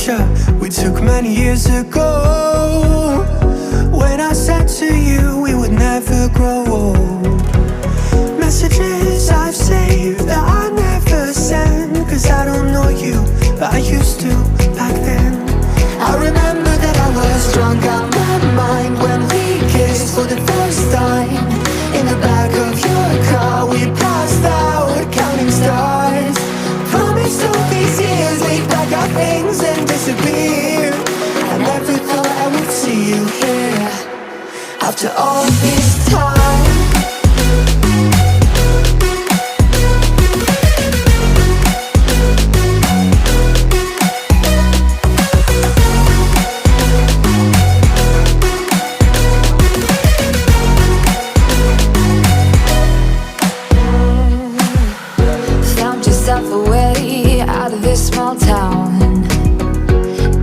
picture we took many years ago, when I said to you we would never grow old. Messages I've saved that I never send, cause I don't know you, but I used to back then. I remember that I was drunk out my mind when we kissed for the first time. In the back of your car we passed out counting stars. Promised all these years we'd pack our things and disappear. I never thought I would see you here after all this time. Away out of this small town,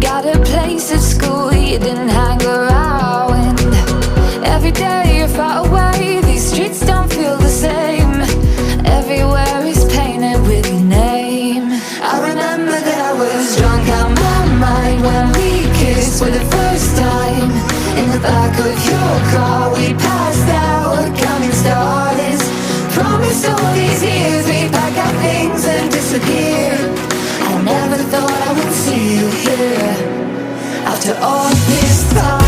got a place at school you didn't hang around. Every day you're far away, these streets don't feel the same. Everywhere is painted with your name. I remember that I was drunk out my mind when we kissed for the first time. In the back of your car we passed out counting stars. Promised all these years we'd pack our things and disappear. I never thought I would see you here after all this time.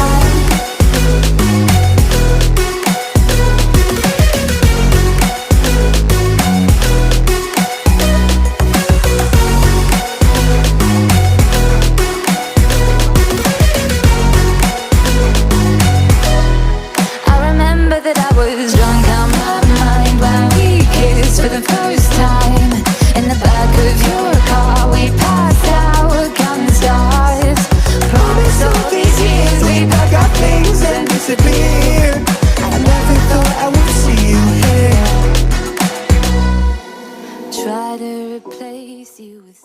I remember that I was drunk out my mind when we kissed for the first time. In the back of your car we passed out counting stars. Promised all these years we'd pack our things and disappear. I never thought I would see you here. Try to replace you with